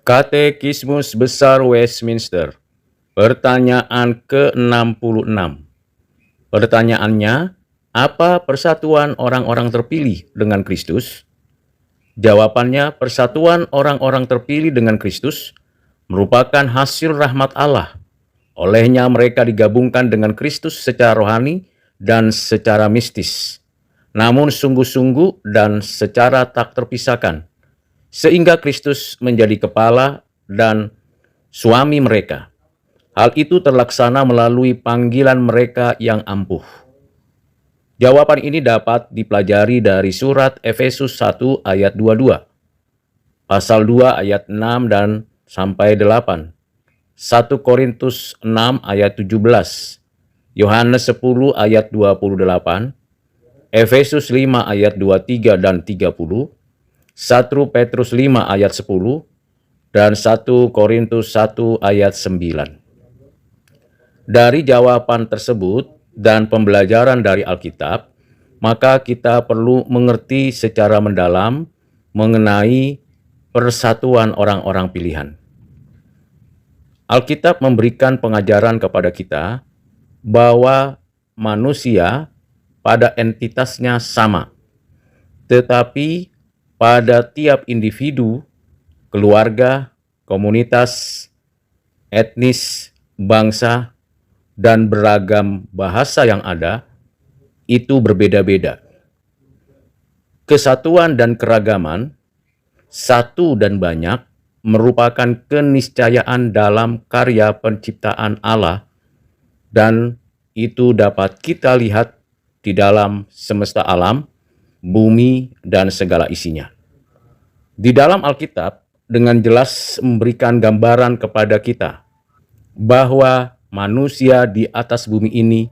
Katekismus Besar Westminster. Pertanyaan ke-66. Pertanyaannya, apa persatuan orang-orang terpilih dengan Kristus? Jawabannya, persatuan orang-orang terpilih dengan Kristus merupakan hasil rahmat Allah. Olehnya mereka digabungkan dengan Kristus secara rohani dan secara mistis, namun sungguh-sungguh dan secara tak terpisahkan, sehingga Kristus menjadi kepala dan suami mereka. Hal itu terlaksana melalui panggilan mereka yang ampuh. Jawaban ini dapat dipelajari dari surat Efesus 1 ayat 22, pasal 2 ayat 6 dan sampai 8, 1 Korintus 6 ayat 17, Yohanes 10 ayat 28, Efesus 5 ayat 23 dan 30, 1 Petrus 5 ayat 10, dan 1 Korintus 1 ayat 9. Dari jawaban tersebut dan pembelajaran dari Alkitab, maka kita perlu mengerti secara mendalam mengenai persatuan orang-orang pilihan. Alkitab memberikan pengajaran kepada kita bahwa manusia pada entitasnya sama, tetapi pada tiap individu, keluarga, komunitas, etnis, bangsa, dan beragam bahasa yang ada, itu berbeda-beda. Kesatuan dan keragaman, satu dan banyak, merupakan keniscayaan dalam karya penciptaan Allah, dan itu dapat kita lihat di dalam semesta alam, bumi, dan segala isinya. Di dalam Alkitab, dengan jelas memberikan gambaran kepada kita bahwa manusia di atas bumi ini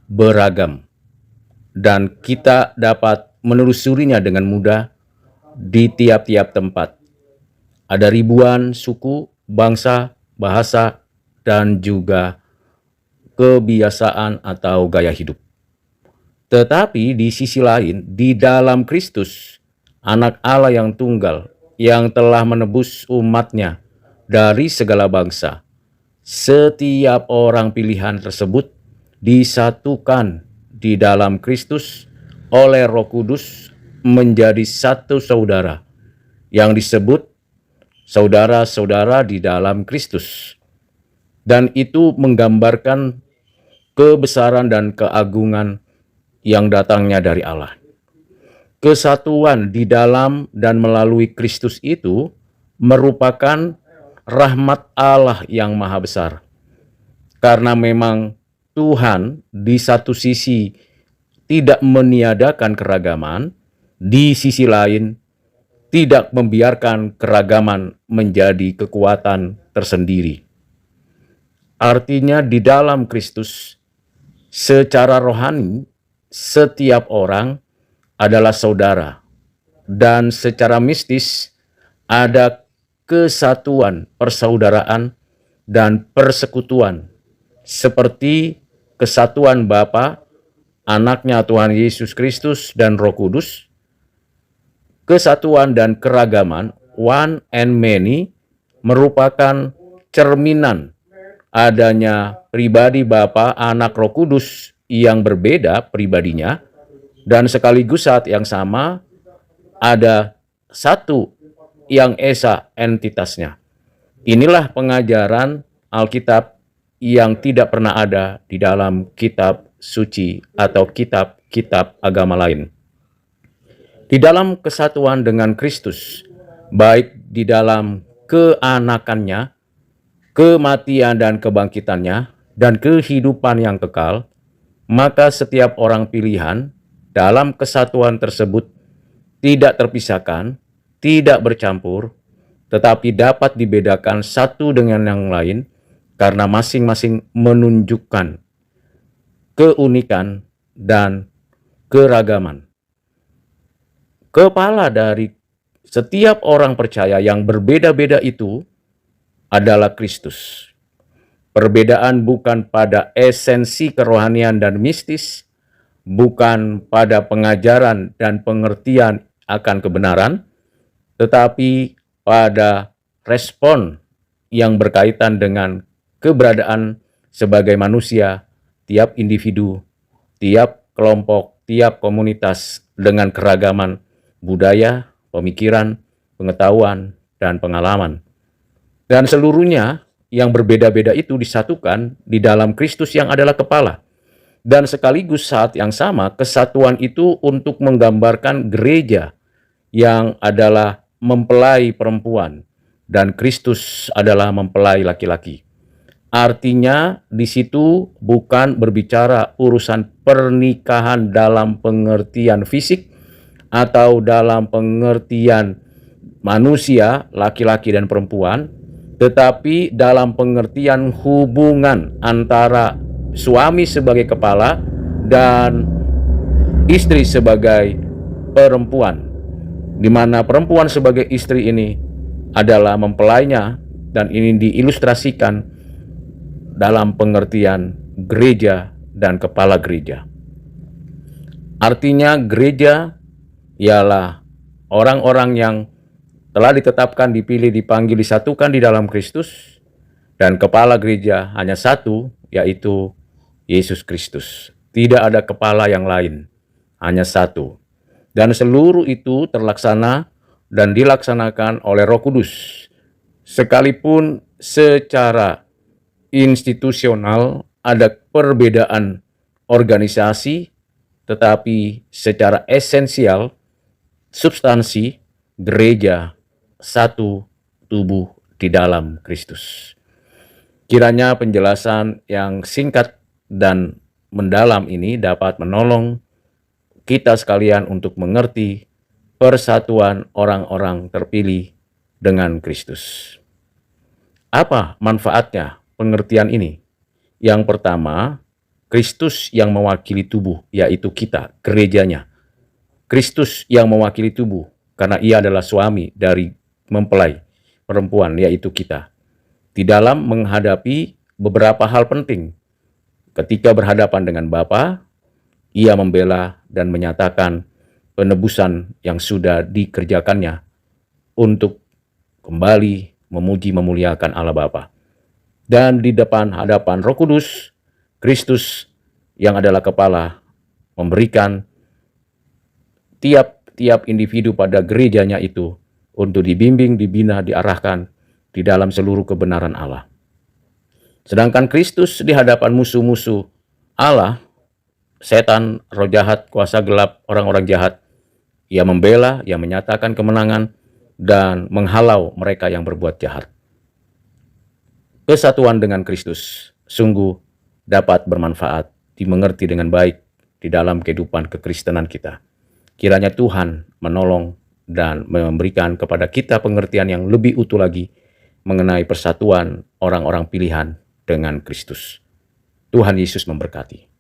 beragam, dan kita dapat menelusurinya dengan mudah di tiap-tiap tempat. Ada ribuan suku, bangsa, bahasa, dan juga kebiasaan atau gaya hidup. Tetapi di sisi lain, di dalam Kristus, Anak Allah yang tunggal, yang telah menebus umatnya dari segala bangsa, setiap orang pilihan tersebut disatukan di dalam Kristus oleh Roh Kudus menjadi satu saudara yang disebut saudara-saudara di dalam Kristus. Dan itu menggambarkan kebesaran dan keagungan yang datangnya dari Allah. Kesatuan di dalam dan melalui Kristus itu merupakan rahmat Allah yang maha besar. Karena memang Tuhan di satu sisi tidak meniadakan keragaman, di sisi lain tidak membiarkan keragaman menjadi kekuatan tersendiri. Artinya di dalam Kristus, secara rohani, setiap orang adalah saudara, dan secara mistis ada kesatuan, persaudaraan, dan persekutuan, seperti kesatuan Bapa, Anaknya Tuhan Yesus Kristus, dan Roh Kudus. Kesatuan dan keragaman, one and many, merupakan cerminan adanya pribadi Bapa, Anak, Roh Kudus yang berbeda pribadinya, dan sekaligus saat yang sama ada satu yang esa entitasnya. Inilah pengajaran Alkitab yang tidak pernah ada di dalam kitab suci atau kitab-kitab agama lain. Di dalam kesatuan dengan Kristus, baik di dalam keanakannya, kematian dan kebangkitannya, dan kehidupan yang kekal, maka setiap orang pilihan dalam kesatuan tersebut tidak terpisahkan, tidak bercampur, tetapi dapat dibedakan satu dengan yang lain karena masing-masing menunjukkan keunikan dan keragaman. Kepala dari setiap orang percaya yang berbeda-beda itu adalah Kristus. Perbedaan bukan pada esensi kerohanian dan mistis, bukan pada pengajaran dan pengertian akan kebenaran, tetapi pada respon yang berkaitan dengan keberadaan sebagai manusia, tiap individu, tiap kelompok, tiap komunitas dengan keragaman budaya, pemikiran, pengetahuan, dan pengalaman. Dan seluruhnya yang berbeda-beda itu disatukan di dalam Kristus yang adalah kepala. Dan sekaligus saat yang sama, kesatuan itu untuk menggambarkan gereja yang adalah mempelai perempuan dan Kristus adalah mempelai laki-laki. Artinya di situ bukan berbicara urusan pernikahan dalam pengertian fisik atau dalam pengertian manusia, laki-laki dan perempuan, tetapi dalam pengertian hubungan antara suami sebagai kepala dan istri sebagai perempuan, di mana perempuan sebagai istri ini adalah mempelainya, dan ini diilustrasikan dalam pengertian gereja dan kepala gereja. Artinya gereja ialah orang-orang yang telah ditetapkan, dipilih, dipanggil, disatukan di dalam Kristus, dan kepala gereja hanya satu, yaitu Yesus Kristus. Tidak ada kepala yang lain, hanya satu. Dan seluruh itu terlaksana dan dilaksanakan oleh Roh Kudus. Sekalipun secara institusional ada perbedaan organisasi, tetapi secara esensial, substansi, gereja satu tubuh di dalam Kristus. Kiranya penjelasan yang singkat dan mendalam ini dapat menolong kita sekalian untuk mengerti persatuan orang-orang terpilih dengan Kristus. Apa manfaatnya pengertian ini? Yang pertama, Kristus yang mewakili tubuh, yaitu kita, gerejanya. Kristus yang mewakili tubuh, karena ia adalah suami dari mempelai perempuan, yaitu kita. Di dalam menghadapi beberapa hal penting. Ketika berhadapan dengan Bapa, ia membela dan menyatakan penebusan yang sudah dikerjakannya untuk kembali memuji memuliakan Allah Bapa. Dan di hadapan Roh Kudus, Kristus yang adalah kepala memberikan tiap individu pada gerejanya itu untuk dibimbing, dibina, diarahkan di dalam seluruh kebenaran Allah. Sedangkan Kristus di hadapan musuh-musuh Allah, setan, roh jahat, kuasa gelap, orang-orang jahat, ia membela, ia menyatakan kemenangan, dan menghalau mereka yang berbuat jahat. Kesatuan dengan Kristus sungguh dapat bermanfaat, dimengerti dengan baik di dalam kehidupan kekristenan kita. Kiranya Tuhan menolong dan memberikan kepada kita pengertian yang lebih utuh lagi mengenai persatuan orang-orang pilihan dengan Kristus. Tuhan Yesus memberkati.